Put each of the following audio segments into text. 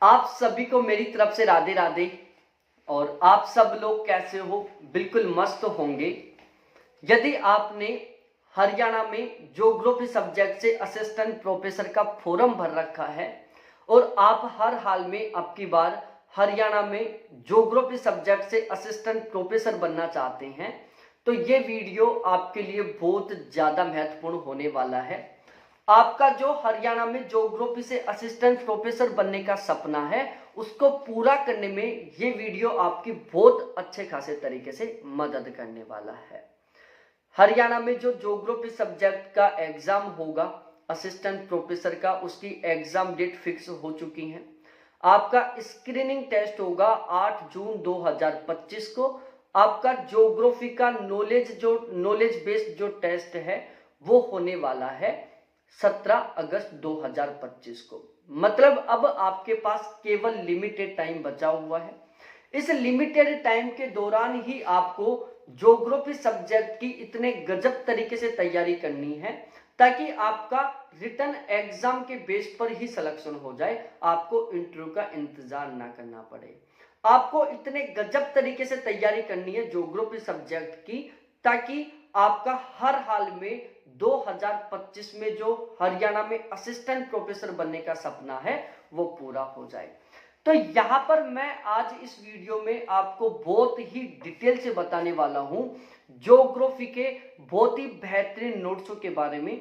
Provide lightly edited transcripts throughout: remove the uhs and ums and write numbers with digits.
आप सभी को मेरी तरफ से राधे राधे। और आप सब लोग कैसे हो? बिल्कुल मस्त होंगे। यदि आपने हरियाणा में ज्योग्राफी सब्जेक्ट से असिस्टेंट प्रोफेसर का फॉर्म भर रखा है और आप हर हाल में अब की बार हरियाणा में ज्योग्राफी सब्जेक्ट से असिस्टेंट प्रोफेसर बनना चाहते हैं, तो ये वीडियो आपके लिए बहुत ज़्यादा महत्वपूर्ण होने वाला है। आपका जो हरियाणा में ज्योग्राफी से असिस्टेंट प्रोफेसर बनने का सपना है, उसको पूरा करने में ये वीडियो आपकी बहुत अच्छे खासे तरीके से मदद करने वाला है। हरियाणा में जो ज्योग्राफी सब्जेक्ट का एग्जाम होगा असिस्टेंट प्रोफेसर का, उसकी एग्जाम डेट फिक्स हो चुकी है। आपका स्क्रीनिंग टेस्ट होगा 8 जून 2025 को। आपका ज्योग्राफी का नॉलेज बेस्ड जो टेस्ट है वो होने वाला है 17 अगस्त 2025 को। मतलब अब आपके पास केवल लिमिटेड टाइम बचा हुआ है। इस लिमिटेड टाइम के दौरान ही आपको ज्योग्राफी सब्जेक्ट की इतने गजब तरीके से तैयारी करनी है ताकि आपका रिटन एग्जाम के बेस पर ही सिलेक्शन हो जाए, आपको इंटरव्यू का इंतजार ना करना पड़े। आपको इतने गजब तरीके से तैयारी करनी है ज्योग्राफी सब्जेक्ट की ताकि आपका हर हाल में 2025 में जो हरियाणा में असिस्टेंट प्रोफेसर बनने का सपना है वो पूरा हो जाए। तो यहां पर मैं आज इस वीडियो में आपको बहुत ही डिटेल से बताने वाला हूं ज्योग्राफी के बहुत ही बेहतरीन नोट्सों के बारे में।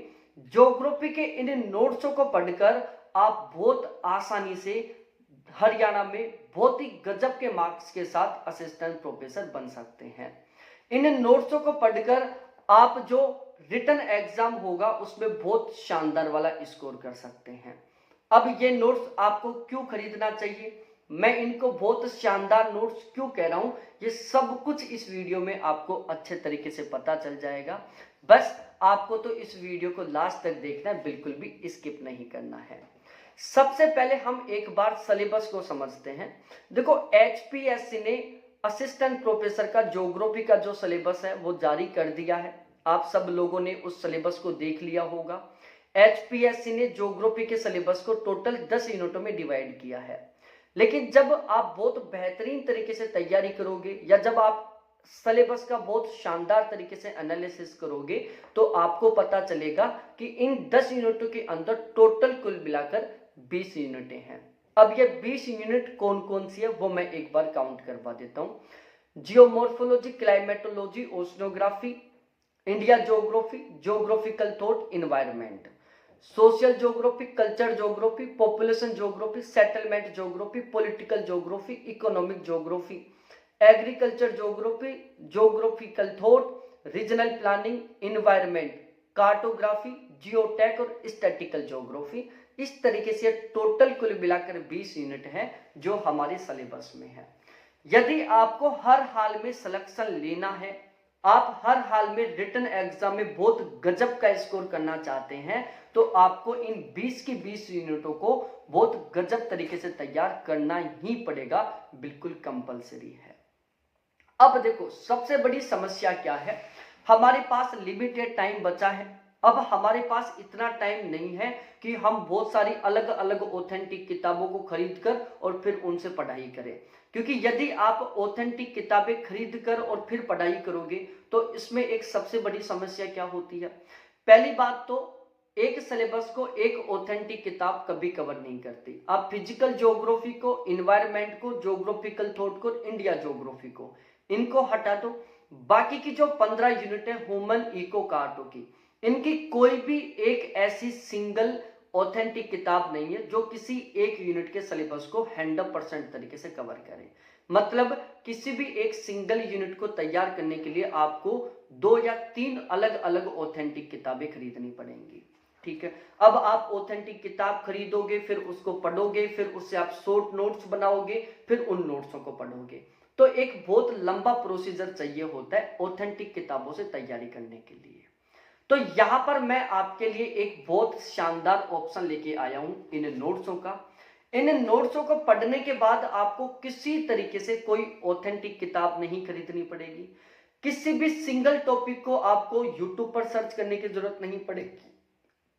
ज्योग्राफी के इन नोट्सों को पढ़कर आप बहुत आसानी से हरियाणा में बहुत ही गजब के मार्क्स के साथ असिस्टेंट प्रोफेसर बन सकते हैं। इन नोट्सों को पढ़कर आप जो रिटन एग्जाम होगा उसमें बहुत शानदार वाला स्कोर कर सकते हैं। अब ये नोट्स आपको क्यों खरीदना चाहिए, मैं इनको बहुत शानदार नोट्स क्यों कह रहा हूं, ये सब कुछ इस वीडियो में आपको अच्छे तरीके से पता चल जाएगा। बस आपको तो इस वीडियो को लास्ट तक देखना है, बिल्कुल भी स्किप नहीं करना है। सबसे पहले हम एक बार सिलेबस को समझते हैं। देखो, एचपीएससी ने असिस्टेंट प्रोफेसर का ज्योग्राफी का जो सिलेबस है वो जारी कर दिया है। आप सब लोगों ने उस सिलेबस को देख लिया होगा। एचपीएससी ने ज्योग्राफी के सिलेबस को टोटल 10 यूनिटों में डिवाइड किया है। लेकिन जब आप बहुत बेहतरीन तरीके से तैयारी करोगे या जब आप सिलेबस का बहुत शानदार तरीके से एनालिसिस करोगे तो आपको पता चलेगा कि इन 10 यूनिटों के अंदर टोटल कुल मिलाकर 20 यूनिटें हैं। अब ये 20 यूनिट कौन कौन सी है वो मैं एक बार काउंट करवा देता हूं। Geomorphology, climatology, oceanography, India geography, geographical thought, environment, social geography, culture geography, population geography, settlement geography, political geography, economic geography, agriculture geography, geographical thought, regional planning, environment, cartography, geotech और स्टैटिकल ज्योग्राफी। इस तरीके से total कुल मिलाकर 20 unit है जो हमारे syllabus में है। यदि आपको हर हाल में सिलेक्शन लेना है, आप हर हाल में रिटन एग्जाम में बहुत गजब का स्कोर करना चाहते हैं, तो आपको इन 20 की 20 यूनिटों को बहुत गजब तरीके से तैयार करना ही पड़ेगा, बिल्कुल कंपलसरी है। अब देखो, सबसे बड़ी समस्या क्या है, हमारे पास लिमिटेड टाइम बचा है। अब हमारे पास इतना टाइम नहीं है कि हम बहुत सारी अलग अलग ऑथेंटिक किताबों को खरीद कर और फिर उनसे पढ़ाई करें, क्योंकि यदि आप ऑथेंटिक किताबें खरीद कर और फिर पढ़ाई करोगे तो इसमें एक सबसे बड़ी समस्या क्या होती है। पहली बात तो एक सिलेबस को एक ऑथेंटिक किताब कभी कवर नहीं करती। आप फिजिकल ज्योग्राफी को, इन्वायरमेंट को, ज्योग्राफिकल थॉट को, इंडिया ज्योग्राफी को, इनको हटा दो। बाकी की जो 15 यूनिट है ह्यूमन, इको, कार्टो की, इनकी कोई भी एक ऐसी सिंगल ऑथेंटिक किताब नहीं है जो किसी एक यूनिट के सिलेबस को 100% तरीके से कवर करे। मतलब किसी भी एक सिंगल यूनिट को तैयार करने के लिए आपको 2 या 3 अलग अलग ऑथेंटिक किताबें खरीदनी पड़ेंगी। ठीक है, अब आप ऑथेंटिक किताब खरीदोगे, फिर उसको पढ़ोगे, फिर उससे आप शॉर्ट नोट्स बनाओगे, फिर उन नोट्सों को पढ़ोगे, तो एक बहुत लंबा प्रोसीजर चाहिए होता है ऑथेंटिक किताबों से तैयारी करने के लिए। तो यहां पर मैं आपके लिए एक बहुत शानदार ऑप्शन लेके आया हूं इन नोट्सों का। इन नोट्सों को पढ़ने के बाद आपको किसी तरीके से कोई ऑथेंटिक किताब नहीं खरीदनी पड़ेगी। किसी भी सिंगल टॉपिक को आपको यूट्यूब पर सर्च करने की जरूरत नहीं पड़ेगी।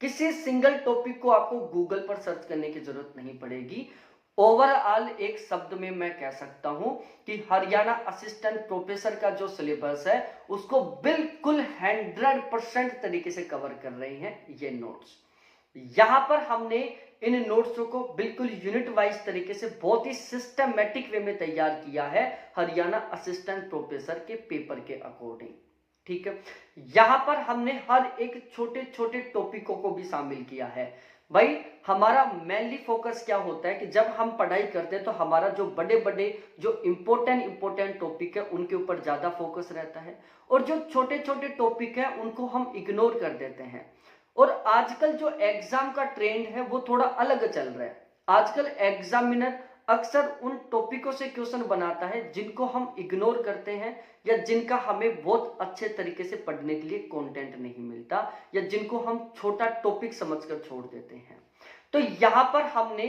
किसी सिंगल टॉपिक को आपको गूगल पर सर्च करने की जरूरत नहीं पड़ेगी। ओवरऑल एक शब्द में मैं कह सकता हूं कि हरियाणा असिस्टेंट प्रोफेसर का जो सिलेबस है उसको बिल्कुल 100% तरीके से कवर कर रहे हैं ये नोट्स। यहां पर हमने इन नोट्सों को बिल्कुल यूनिट वाइज तरीके से बहुत ही सिस्टमैटिक वे में तैयार किया है हरियाणा असिस्टेंट प्रोफेसर के पेपर के अकॉर्डिंग। ठीक है, यहां पर हमने हर एक छोटे छोटे टॉपिकों को भी शामिल किया है। भाई हमारा मेनली फोकस क्या होता है कि जब हम पढ़ाई करते हैं तो हमारा जो बड़े बड़े जो इंपॉर्टेंट टॉपिक है उनके ऊपर ज्यादा फोकस रहता है, और जो छोटे छोटे टॉपिक है उनको हम इग्नोर कर देते हैं। और आजकल जो एग्जाम का ट्रेंड है वो थोड़ा अलग चल रहा है। आजकल एग्जामिनर अक्सर उन टॉपिकों से क्वेश्चन बनाता है जिनको हम इग्नोर करते हैं, या जिनका हमें बहुत अच्छे तरीके से पढ़ने के लिए कंटेंट नहीं मिलता, या जिनको हम छोटा टॉपिक समझकर छोड़ देते हैं। तो यहाँ पर हमने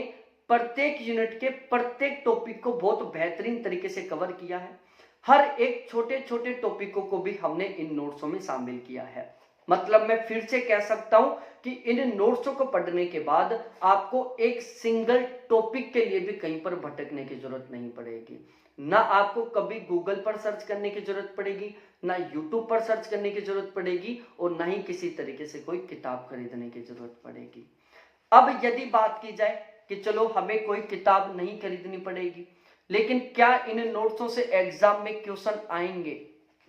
प्रत्येक यूनिट के प्रत्येक टॉपिक को बहुत बेहतरीन तरीके से कवर किया है। हर एक छोटे छोटे टॉपिकों को भी हमने इन नोट्सों में शामिल किया है। मतलब मैं फिर से कह सकता हूं कि इन नोट्सों को पढ़ने के बाद आपको एक सिंगल टॉपिक के लिए भी कहीं पर भटकने की जरूरत नहीं पड़ेगी। ना आपको कभी गूगल पर सर्च करने की जरूरत पड़ेगी, ना यूट्यूब पर सर्च करने की जरूरत पड़ेगी, और ना ही किसी तरीके से कोई किताब खरीदने की जरूरत पड़ेगी। अब यदि बात की जाए कि चलो हमें कोई किताब नहीं खरीदनी पड़ेगी, लेकिन क्या इन नोट्सों से एग्जाम में क्वेश्चन आएंगे?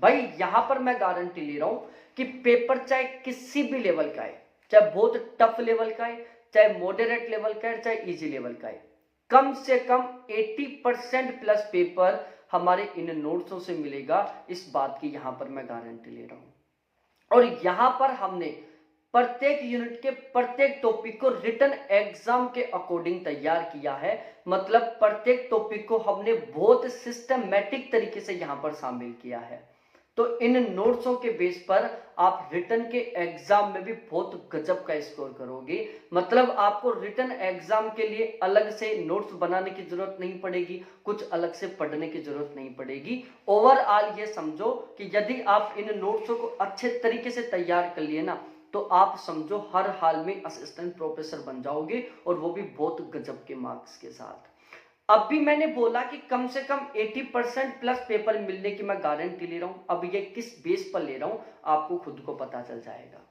भाई यहां पर मैं गारंटी ले रहा हूं कि पेपर चाहे किसी भी लेवल का है, चाहे बहुत टफ लेवल का है, चाहे मॉडरेट लेवल का है, चाहे इजी लेवल का है, कम से कम 80% प्लस पेपर हमारे इन नोट्सों से मिलेगा। इस बात की यहां पर मैं गारंटी ले रहा हूं। और यहां पर हमने प्रत्येक यूनिट के प्रत्येक टॉपिक को रिटन एग्जाम के अकॉर्डिंग तैयार किया है। मतलब प्रत्येक टॉपिक को हमने बहुत सिस्टमैटिक तरीके से यहां पर शामिल किया है। तो इन नोट्सों के बेस पर आप रिटन के एग्जाम में भी बहुत गजब का स्कोर करोगे। मतलब आपको रिटन एग्जाम के लिए अलग से नोट्स बनाने की जरूरत नहीं पड़ेगी, कुछ अलग से पढ़ने की जरूरत नहीं पड़ेगी। ओवरऑल ये समझो कि यदि आप इन नोट्सों को अच्छे तरीके से तैयार कर लिए ना, तो आप समझो हर हाल में असिस्टेंट प्रोफेसर बन जाओगे, और वो भी बहुत गजब के मार्क्स के साथ। अब भी मैंने बोला कि कम से कम 80% प्लस पेपर मिलने की मैं गारंटी ले रहा हूं। अब ये किस बेस पर ले रहा हूं आपको खुद को पता चल जाएगा।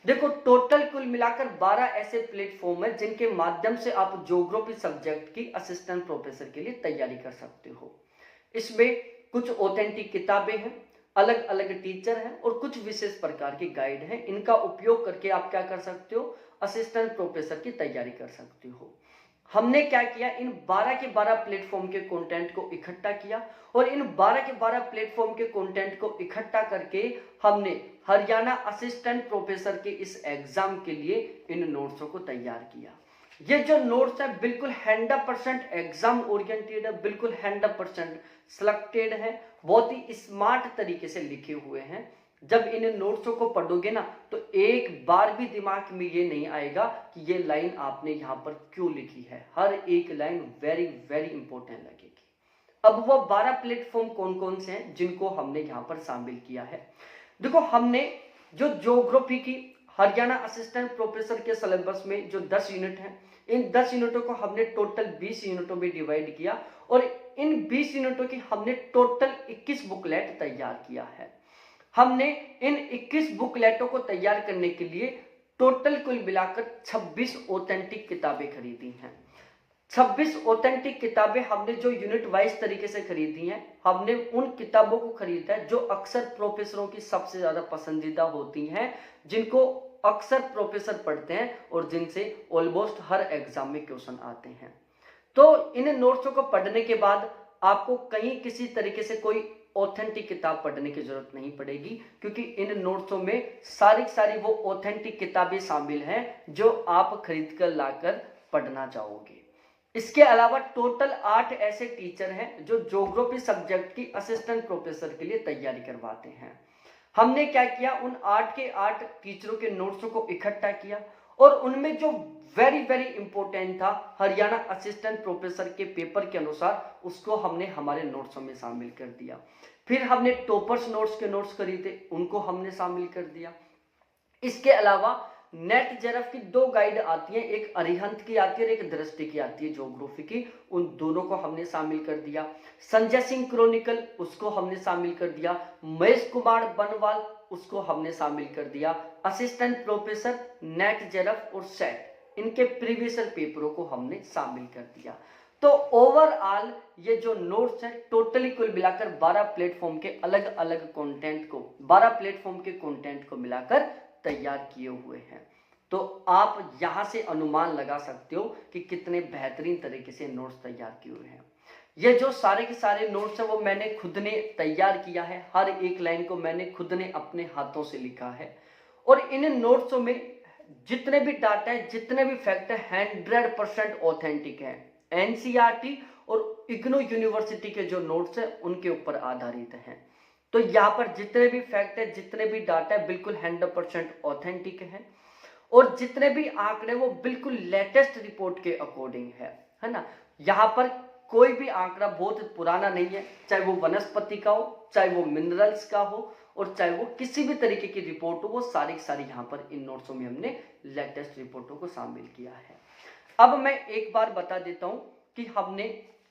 देखो टोटल कुल मिलाकर 12 ऐसे प्लेटफॉर्म है जिनके माध्यम से आप ज्योग्राफी सब्जेक्ट की असिस्टेंट प्रोफेसर के लिए तैयारी कर सकते हो। इसमें कुछ ऑथेंटिक किताबें हैं, अलग अलग टीचर हैं, और कुछ विशेष प्रकार की गाइड हैं। इनका उपयोग करके आप क्या कर सकते हो, असिस्टेंट प्रोफेसर की तैयारी कर सकते हो। हमने क्या किया, इन 12 के 12 प्लेटफॉर्म के कंटेंट को इकट्ठा किया, और इन 12 के 12 प्लेटफॉर्म के कंटेंट को इकट्ठा करके हमने हरियाणा असिस्टेंट प्रोफेसर के इस एग्जाम के लिए इन नोट्सों को तैयार किया। ये जो नोट्स है बिल्कुल 100% एग्जाम ओरिएंटेड है, बिल्कुल 100% सिलेक्टेड है, बहुत ही स्मार्ट तरीके से लिखे हुए हैं। जब इन नोट्सों को पढ़ोगे ना तो एक बार भी दिमाग में ये नहीं आएगा कि ये लाइन आपने यहाँ पर क्यों लिखी है। हर एक लाइन वेरी वेरी इंपॉर्टेंट लगेगी। अब वो 12 प्लेटफॉर्म कौन कौन से हैं जिनको हमने यहाँ पर शामिल किया है। देखो हमने जो ज्योग्राफी की हरियाणा असिस्टेंट प्रोफेसर के सिलेबस में जो 10 यूनिट हैं, इन 10 यूनिटों को हमने टोटल 20 यूनिटों में डिवाइड किया, और इन 20 यूनिटों की हमने टोटल 21 बुकलेट तैयार किया है। हमने इन 21 बुकलेटों को तैयार करने के लिए टोटल कुल मिलाकर 26 ऑथेंटिक किताबें खरीदी हैं। 26 ऑथेंटिक किताबें हमने जो यूनिट वाइज तरीके से खरीदी हैं, हमने उन किताबों को खरीदा है जो अक्सर प्रोफेसरों की सबसे ज्यादा पसंदीदा होती हैं, जिनको अक्सर प्रोफेसर पढ़ते हैं, और जिनसे ऑलमोस्ट हर एग्जाम में क्वेश्चन आते हैं। तो इन नोट्सों को पढ़ने के बाद आपको कहीं किसी तरीके से कोई ऑथेंटिक किताब पढ़ने की जरूरत नहीं पड़ेगी, क्योंकि इन नोट्सों में सारी वो ऑथेंटिक किताबें शामिल हैं जो आप खरीद कर लाकर पढ़ना चाहोगे। इसके अलावा टोटल 8 ऐसे टीचर हैं जो ज्योग्राफी सब्जेक्ट की असिस्टेंट प्रोफेसर के लिए तैयारी करवाते हैं। हमने क्या किया, उन 8 के 8 टीचरों के नोट्सों को इकट्ठा किया, और उनमें जो वेरी वेरी इंपॉर्टेंट था हरियाणा असिस्टेंट प्रोफेसर के पेपर के अनुसार, उसको हमने हमारे नोट्सों में शामिल कर दिया। फिर हमने टॉपर्स नोट्स के नोट्स खरीदे, उनको हमने शामिल कर दिया। इसके अलावा नेट जेरफ की 2 गाइड आती हैं, एक अरिहंत की आती है और एक दृष्टि की आती है ज्योग्राफी की, उन दोनों को हमने शामिल कर दिया। संजय सिंह क्रॉनिकल उसको हमने शामिल कर दिया। महेश कुमार बनवाल उसको हमने शामिल कर दिया। असिस्टेंट प्रोफेसर नेट जेरफ और सेट इनके प्रीवियस पेपरों को हमने शामिल कर दिया। तो ओवरऑल ये जो नोट्स है टोटली कुल मिलाकर 12 प्लेटफॉर्म के अलग अलग कंटेंट को 12 प्लेटफॉर्म के कंटेंट को मिलाकर तैयार किए हुए हैं। तो आप यहां से अनुमान लगा सकते हो कि कितने बेहतरीन तरीके से नोट्स तैयार किए हुए हैं। ये जो सारे के सारे नोट्स है वो मैंने खुद ने तैयार किया है, हर एक लाइन को मैंने खुद ने अपने हाथों से लिखा है। और इन नोट्सों में जितने भी डाटा है, जितने भी फैक्ट है 100% ऑथेंटिक है। एनसीईआरटी और इग्नू यूनिवर्सिटी के जो नोट्स है उनके ऊपर आधारित हैं। तो यहाँ पर जितने भी फैक्ट है, जितने भी डाटा है बिल्कुल 100% ऑथेंटिक है और जितने भी आंकड़े वो बिल्कुल लेटेस्ट रिपोर्ट के अकॉर्डिंग है ना। यहाँ पर कोई भी आंकड़ा बहुत पुराना नहीं है, चाहे वो वनस्पति का हो, चाहे वो मिनरल्स का हो और चाहे वो किसी भी तरीके की रिपोर्ट हो, वो सारी सारी यहाँ पर इन नोट्सों में हमने लेटेस्ट रिपोर्टों को शामिल किया है। अब मैं एक बार बता देता हूं कि हमने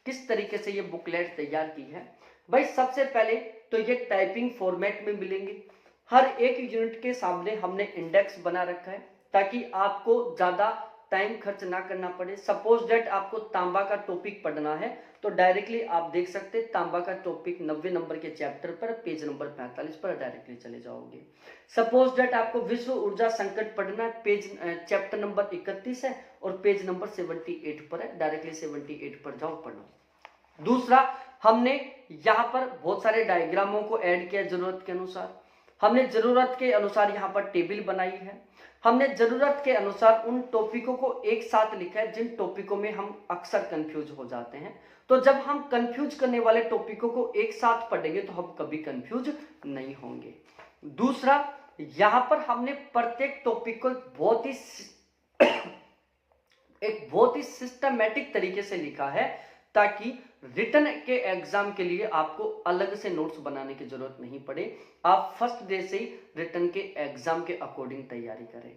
किस तरीके से ये बुकलेट तैयार की है। भाई सबसे पहले तो ये टाइपिंग फॉर्मेट में मिलेंगे। हर एक यूनिट के सामने हमने इंडेक्स बना रखा है ताकि आपको ज्यादा टाइम खर्च ना करना पड़े। सपोज दैट आपको तांबा का टॉपिक पढ़ना है तो डायरेक्टली आप देख सकते हैं तांबा का टॉपिक 90 नंबर के चैप्टर पर पेज नंबर 45 पर डायरेक्टली चले जाओगे। सपोज दैट आपको विश्व ऊर्जा संकट पढ़ना है, पेज चैप्टर नंबर 31 है और पेज नंबर 78 पर है, डायरेक्टली 78 पर जाओ पढ़ो। दूसरा, हमने यहाँ पर बहुत सारे डायग्रामों को ऐड किया जरूरत के अनुसार। हमने जरूरत के अनुसार यहाँ पर टेबल बनाई है। हमने जरूरत के अनुसार उन टॉपिकों को एक साथ लिखा है जिन टॉपिकों में हम अक्सर कंफ्यूज हो जाते हैं। तो जब हम कंफ्यूज करने वाले टॉपिकों को एक साथ पढ़ेंगे तो हम कभी कंफ्यूज नहीं होंगे। दूसरा, यहां पर हमने प्रत्येक टॉपिक को बहुत ही सिस्टमैटिक तरीके से लिखा है ताकि रिटन के एग्जाम के लिए आपको अलग से नोट्स बनाने की जरूरत नहीं पड़े। आप फर्स्ट डे से ही रिटन के एग्जाम के अकॉर्डिंग तैयारी करें।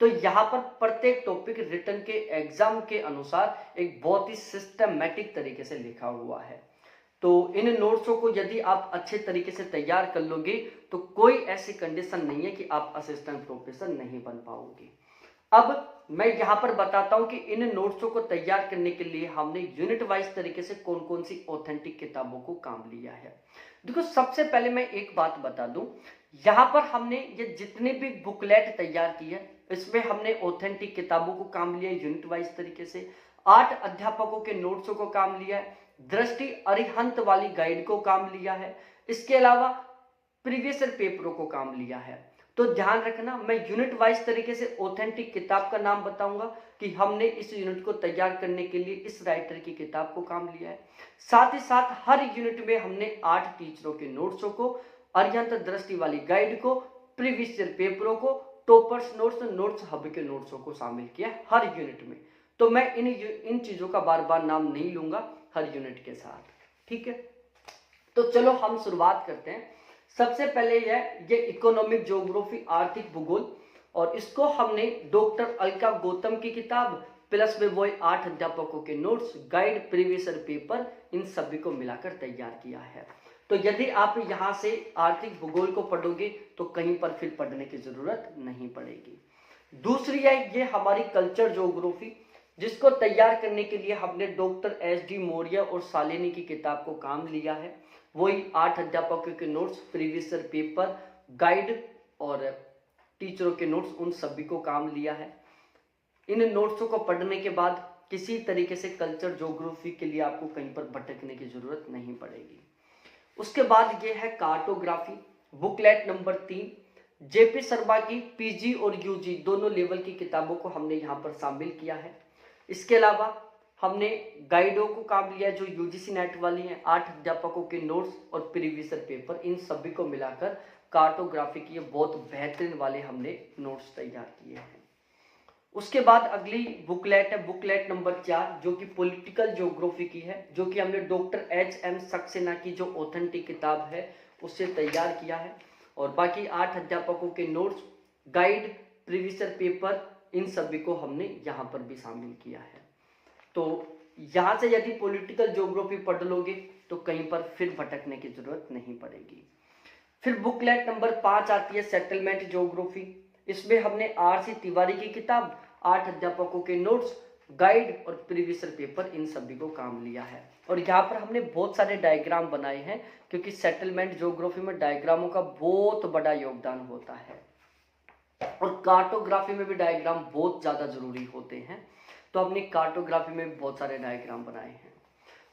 तो यहाँ पर प्रत्येक टॉपिक रिटन के एग्जाम के अनुसार एक बहुत ही सिस्टमैटिक तरीके से लिखा हुआ है। तो इन नोट्सों को यदि आप अच्छे तरीके से तैयार कर लोगे तो कोई ऐसी कंडीशन नहीं है कि आप असिस्टेंट प्रोफेसर नहीं बन पाओगे। अब मैं यहाँ पर बताता हूँ कि इन नोट्सों को तैयार करने के लिए हमने यूनिट वाइज तरीके से कौन कौन सी ऑथेंटिक किताबों को काम लिया है। देखो, सबसे पहले मैं एक बात बता दूं, यहाँ पर हमने ये जितने भी बुकलेट तैयार की है इसमें हमने ऑथेंटिक किताबों को काम लिया है यूनिट वाइज तरीके से। 8 अध्यापकों के नोट्सों को काम लिया है। दृष्टि अरिहंत वाली गाइड को काम लिया है। इसके अलावा प्रीवियस पेपरों को काम लिया है। तो ध्यान रखना, मैं यूनिट वाइज तरीके से ऑथेंटिक किताब का नाम बताऊंगा कि हमने इस यूनिट को तैयार करने के लिए इस राइटर की किताब को काम लिया है। साथ ही साथ हर यूनिट में हमने 8 टीचरों के नोट्सों को, अरिहंत दृष्टि वाली गाइड को, प्रीवियस ईयर पेपरों को, टॉपर्स नोट्स, नोट्स हब के नोट्सों को शामिल किया हर यूनिट में। तो मैं इन चीजों का बार बार नाम नहीं लूंगा हर यूनिट के साथ, ठीक है। तो चलो हम शुरुआत करते हैं। सबसे पहले ये इकोनॉमिक ज्योग्राफी, आर्थिक भूगोल, और इसको हमने डॉक्टर अलका गौतम की किताब प्लस में वो 8 अध्यापकों के notes, guide, previous year paper, इन सभी को मिलाकर तैयार किया है। तो यदि आप यहाँ से आर्थिक भूगोल को पढ़ोगे तो कहीं पर फिर पढ़ने की जरूरत नहीं पड़ेगी। दूसरी है ये हमारी कल्चर ज्योग्राफी, जिसको तैयार करने के लिए हमने डॉक्टर एस.डी. मौर्य और शालिनी की किताब को काम लिया है। वही 8 अध्यापकों के notes, previous year paper, guide और टीचरों के नोट्स, उन सभी को काम लिया है। इन नोट्सों को पढ़ने के बाद किसी तरीके से कल्चर ज्योग्राफी के लिए आपको कहीं पर भटकने की जरूरत नहीं पड़ेगी। उसके बाद ये है cartography, booklet number 3, JP Sharma की पीजी और यूजी दोनों लेवल की किताबों को हमने यहाँ पर शामिल किया है। इसके अलावा हमने गाइडों को काम लिया जो यूजीसी नेट वाली हैं, 8 अध्यापकों के नोट्स और प्रीवियस ईयर पेपर, इन सभी को मिलाकर कार्टोग्राफी की बहुत बेहतरीन वाले हमने नोट्स तैयार किए हैं। उसके बाद अगली बुकलेट है बुकलेट नंबर 4, जो कि पॉलिटिकल ज्योग्राफी की है, जो कि हमने डॉक्टर एच.एम. सक्सेना की जो ऑथेंटिक किताब है उससे तैयार किया है। और बाकी 8 अध्यापकों के notes, guide, previous year paper, इन सभी को हमने यहाँ पर भी शामिल किया है। तो यहाँ से यदि पॉलिटिकल ज्योग्राफी पढ़ लोगे तो कहीं पर फिर भटकने की जरूरत नहीं पड़ेगी। फिर बुकलेट नंबर 5 आती है सेटलमेंट ज्योग्राफी। इसमें हमने RC तिवारी की किताब, 8 अध्यापकों के नोट्स, गाइड और प्रीवियस ईयर पेपर, इन सभी को काम लिया है। और यहाँ पर हमने बहुत सारे डायग्राम बनाए हैं, क्योंकि सेटलमेंट ज्योग्राफी में डायग्रामों का बहुत बड़ा योगदान होता है और कार्टोग्राफी में भी डायग्राम बहुत ज्यादा जरूरी होते हैं। तो हमने कार्टोग्राफी में भी बहुत सारे डायग्राम बनाए हैं।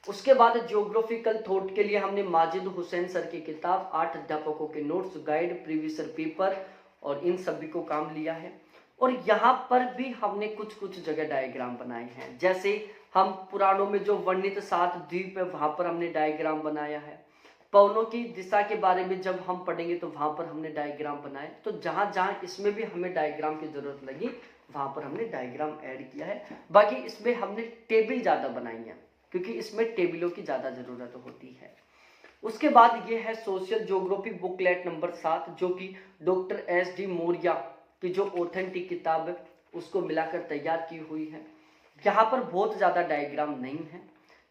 उसके बाद ज्योग्राफिकल थॉट के लिए हमने माजिद हुसैन सर की किताब, 8 अध्यापकों के notes, guide, previous year paper और इन सभी को काम लिया है। और यहाँ पर भी हमने कुछ कुछ जगह डायग्राम बनाए हैं। जैसे हम पुराणों में जो वर्णित 7 द्वीप है वहां पर हमने डायग्राम बनाया है। पवनों की दिशा के बारे में जब हम पढ़ेंगे तो वहां पर हमने डायग्राम बनाए। तो जहां जहां इसमें भी हमें डायग्राम की जरूरत लगी वहां पर हमने डायग्राम ऐड किया है। बाकी इसमें हमने टेबल ज्यादा बनाई है, क्योंकि इसमें टेबलों की ज्यादा जरूरत होती है। उसके बाद ये है सोशल ज्योग्राफी बुकलेट नंबर 7, जो कि डॉक्टर SD मौर्य की जो ऑथेंटिक किताब है उसको मिलाकर तैयार की हुई है। यहाँ पर बहुत ज़्यादा डायग्राम नहीं है,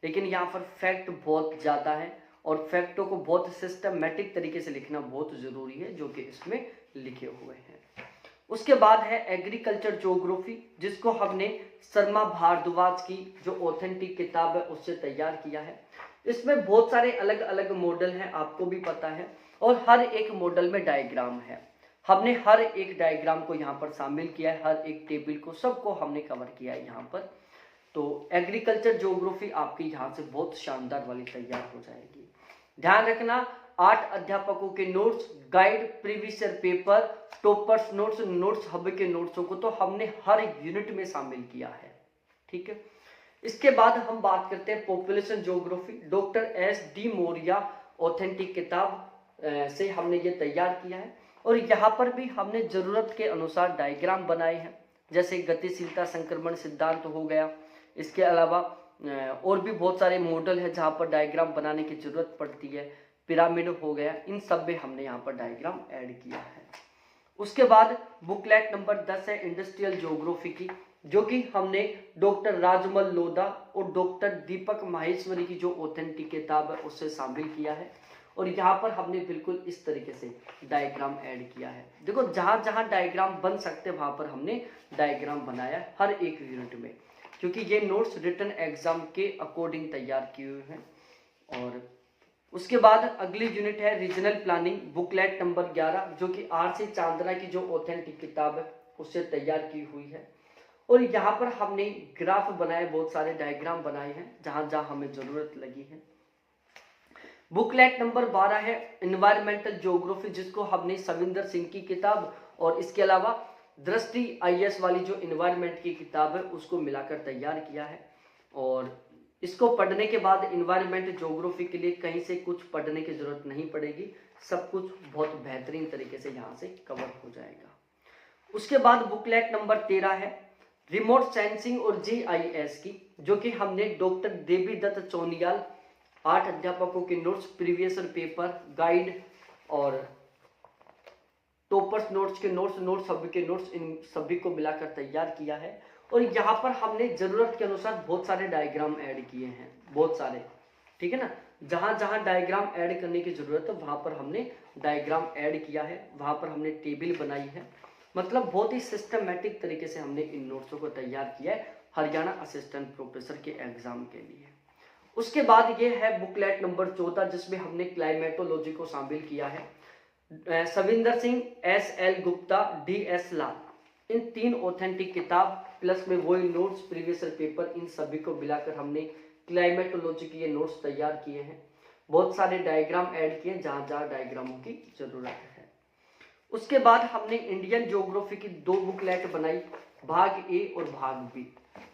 लेकिन यहाँ पर फैक्ट बहुत ज़्यादा है और फैक्टों को बहुत सिस्टमेटिक तरीके से लिखना बहुत ज़रूरी है, जो कि इसमें लिखे हुए हैं। उसके बाद है एग्रीकल्चर ज्योग्राफी, जिसको हमने शर्मा भारद्वाज की जो ऑथेंटिक किताब है उससे तैयार किया है। इसमें बहुत सारे अलग अलग मॉडल हैं, आपको भी पता है, और हर एक मॉडल में डायग्राम है। हमने हर एक डायग्राम को यहाँ पर शामिल किया है, हर एक टेबल को, सबको हमने कवर किया है यहाँ पर। तो एग्रीकल्चर ज्योग्राफी आपकी यहाँ से बहुत शानदार वाली तैयार हो जाएगी। ध्यान रखना, 8 अध्यापकों के notes, guide, previous year paper, toppers notes, notes hub के नोट्सों को तो हमने हर यूनिट में शामिल किया है। ठीक है। इसके बाद हम बात करते हैं population geography. Doctor SD Maurya authentic किताब से हमने ये तैयार किया है और यहाँ पर भी हमने जरूरत के अनुसार डायग्राम बनाए हैं। जैसे गतिशीलता संक्रमण सिद्धांत हो गया, इसके अलावा और भी बहुत सारे मॉडल है जहाँ पर डायग्राम बनाने की जरूरत पड़ती है, पिरामिड हो गया, इन सब में हमने यहाँ पर डायग्राम ऐड किया है। उसके बाद बुकलेट नंबर 10 है इंडस्ट्रियल ज्योग्राफी की, जो कि हमने डॉक्टर राजमल लोधा और डॉक्टर दीपक माहेश्वरी की जो ऑथेंटिक किताब है उससे शामिल किया है। और यहाँ पर हमने बिल्कुल इस तरीके से डायग्राम ऐड किया है। देखो, जहां जहां डायग्राम बन सकते वहां पर हमने डायग्राम बनाया हर एक यूनिट में, क्योंकि ये नोट्स रिटन एग्जाम के अकॉर्डिंग तैयार किए हुए हैं। और उसके बाद अगली यूनिट है रीजनल प्लानिंग बुकलेट नंबर 11, जो कि RC चांदना की जो ऑथेंटिक किताब है उससे तैयार की हुई है। और यहाँ पर हमने ग्राफ बनाए, बहुत सारे डायग्राम बनाए हैं जहां जहां हमें जरूरत लगी है। बुकलेट नंबर 12 है एनवायरमेंटल ज्योग्राफी, जिसको हमने सविंदर सिंह की किताब और इसके अलावा दृष्टि IS वाली जो एनवायरमेंट की किताब है उसको मिलाकर तैयार किया है। और इसको पढ़ने के बाद एनवायरमेंट ज्योग्राफी के लिए कहीं से कुछ पढ़ने की जरूरत नहीं पड़ेगी, सब कुछ बहुत बेहतरीन तरीके से यहाँ से कवर हो जाएगा। उसके बाद बुकलेट नंबर 13 है रिमोट सेंसिंग और GIS की, जो कि हमने डॉक्टर देवी दत्त चौनियाल, 8 अध्यापकों के notes, previous year paper, guide और टॉपर्स नोट्स के नोट्स सभी के नोट्स, इन सभी को मिलाकर तैयार किया है। और यहाँ पर हमने जरूरत के अनुसार बहुत सारे डायग्राम ऐड किए हैं, बहुत सारे, ठीक है ना। जहां जहां डायग्राम ऐड करने की जरूरत है वहां पर हमने डायग्राम ऐड किया है, वहां पर हमने टेबल बनाई है। मतलब बहुत ही सिस्टमेटिक तरीके से हमने इन नोट्सों को तैयार किया है हरियाणा असिस्टेंट प्रोफेसर के एग्जाम के लिए। उसके बाद ये है बुकलेट नंबर 14, जिसमें हमने क्लाइमेटोलॉजी को शामिल किया है। सविंदर सिंह, SL गुप्ता, DS लाल, इन 3 ऑथेंटिक किताब प्लस में वही नोट्स, प्रीवियस ईयर पेपर, इन सभी को मिलाकर हमने क्लाइमेटोलॉजी के ये नोट्स तैयार किए हैं। बहुत सारे डायग्राम ऐड किए जहां जहां डायग्रामों की जरूरत है। उसके बाद हमने इंडियन ज्योग्राफी की 2 बुकलेट बनाई, भाग A और भाग B।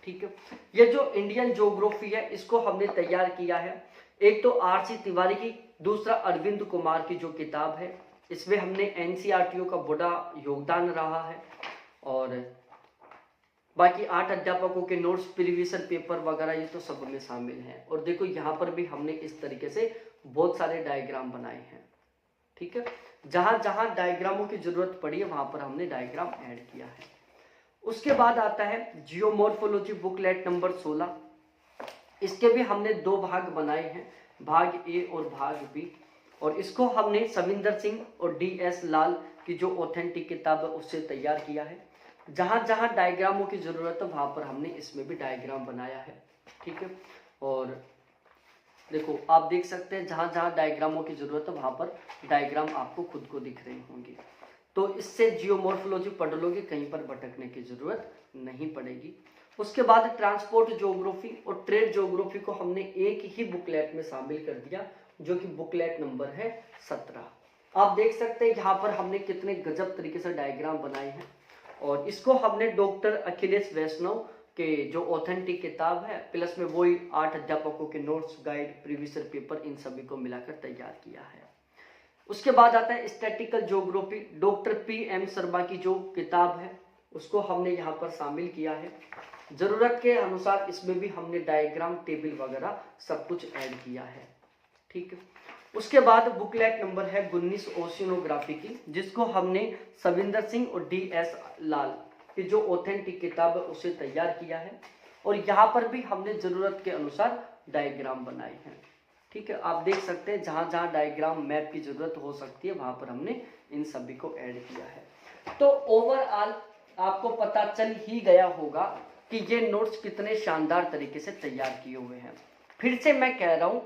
ठीक है, ये जो इंडियन ज्योग्राफी है इसको हमने तैयार किया है, एक तो RC तिवारी की, दूसरा अरविंद कुमार की जो किताब है। इसमें हमने NCERT का बड़ा योगदान रहा है और बाकी 8 अध्यापकों के नोट्स, प्रीवियस ईयर पेपर वगैरह ये तो सब में शामिल हैं। और देखो यहाँ पर भी हमने इस तरीके से बहुत सारे डायग्राम बनाए हैं। ठीक है, जहां जहां डायग्रामों की जरूरत पड़ी है वहां पर हमने डायग्राम ऐड किया है। उसके बाद आता है जियोमॉर्फोलॉजी बुकलेट नंबर 16। इसके भी हमने दो भाग बनाए हैं, भाग ए और भाग बी, और इसको हमने सविंदर सिंह और DS लाल की जो ऑथेंटिक किताब है उससे तैयार किया है। जहां जहां डायग्रामों की जरूरत है वहां पर हमने इसमें भी डायग्राम बनाया है, ठीक है। और देखो आप देख सकते हैं जहां जहां डायग्रामों की जरूरत है वहां पर डायग्राम आपको खुद को दिख रहे होंगे। तो इससे जियोमॉर्फोलॉजी पढ़ लोगे, कहीं पर भटकने की जरूरत नहीं पड़ेगी। उसके बाद ट्रांसपोर्ट ज्योग्राफी और ट्रेड ज्योग्राफी को हमने एक ही बुकलेट में शामिल कर दिया, जो कि बुकलेट नंबर है 17। आप देख सकते हैं यहाँ पर हमने कितने गजब तरीके से डायग्राम बनाए हैं, और इसको हमने डॉक्टर अखिलेश वैष्णव के जो ऑथेंटिक किताब है प्लस में वही 8 अध्यापकों के नोट्स, गाइड, प्रीवियस पेपर, इन सभी को मिलाकर तैयार किया है। उसके बाद आता है statistical geography, doctor PM Sharma की जो किताब है उसको हमने यहाँ पर शामिल किया है। जरूरत के अनुसार इसमें भी हमने डायग्राम, टेबल वगैरह सब कुछ ऐड किया है, ठीक है। उसके बाद बुकलेट नंबर है 19 ओशियनोग्राफी की, जिसको हमने सविंदर सिंह और DS लाल की जो ऑथेंटिक किताब है उसे तैयार किया है, और यहाँ पर भी हमने जरूरत के अनुसार डायग्राम बनाए हैं, ठीक है। आप देख सकते हैं जहां जहां डायग्राम, मैप की जरूरत हो सकती है वहां पर हमने इन सभी को ऐड किया है। तो ओवरऑल आपको पता चल ही गया होगा कि ये नोट्स कितने शानदार तरीके से तैयार किए हुए हैं। फिर से मैं कह रहा हूं,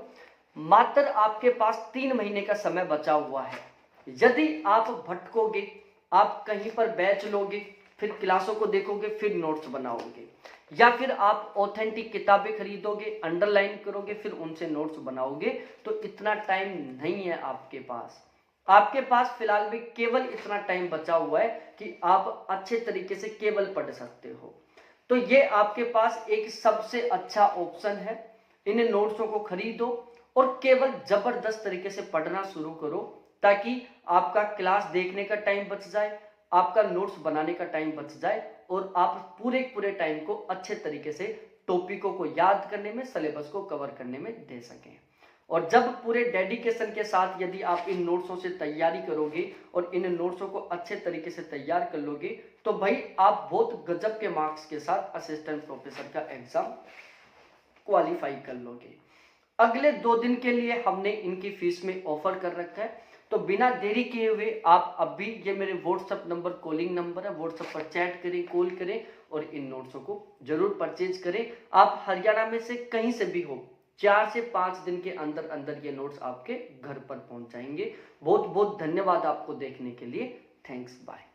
मात्र आपके पास 3 महीने का समय बचा हुआ है। यदि आप भटकोगे, आप कहीं पर बैच लोगे, फिर क्लासों को देखोगे, फिर नोट्स बनाओगे, या फिर आप ऑथेंटिक किताबें खरीदोगे, अंडरलाइन करोगे, फिर उनसे नोट्स बनाओगे, तो इतना टाइम नहीं है आपके पास। आपके पास फिलहाल भी केवल इतना टाइम बचा हुआ है कि आप अच्छे तरीके से केवल पढ़ सकते हो। तो ये आपके पास एक सबसे अच्छा ऑप्शन है। इन नोट्सों को खरीदो और केवल जबरदस्त तरीके से पढ़ना शुरू करो, ताकि आपका क्लास देखने का टाइम बच जाए, आपका नोट्स बनाने का टाइम बच जाए, और आप पूरे टाइम को अच्छे तरीके से टॉपिकों को याद करने में, सिलेबस को कवर करने में दे सकें। और जब पूरे डेडिकेशन के साथ यदि आप इन नोट्सों से तैयारी करोगे और इन नोट्सों को अच्छे तरीके से तैयार कर लोगे, तो भाई आप बहुत गजब के मार्क्स के साथ असिस्टेंट प्रोफेसर का एग्जाम क्वालिफाई कर लोगे। अगले 2 दिन के लिए हमने इनकी फीस में ऑफर कर रखा है, तो बिना देरी किए हुए आप अभी, ये मेरे व्हाट्सएप नंबर कॉलिंग नंबर है, व्हाट्सएप पर चैट करें, कॉल करें और इन नोट्सों को जरूर परचेज करें। आप हरियाणा में से कहीं से भी हो, 4 से 5 दिन के अंदर अंदर ये नोट्स आपके घर पर पहुंच जाएंगे। बहुत बहुत धन्यवाद आपको देखने के लिए। Thanks, bye.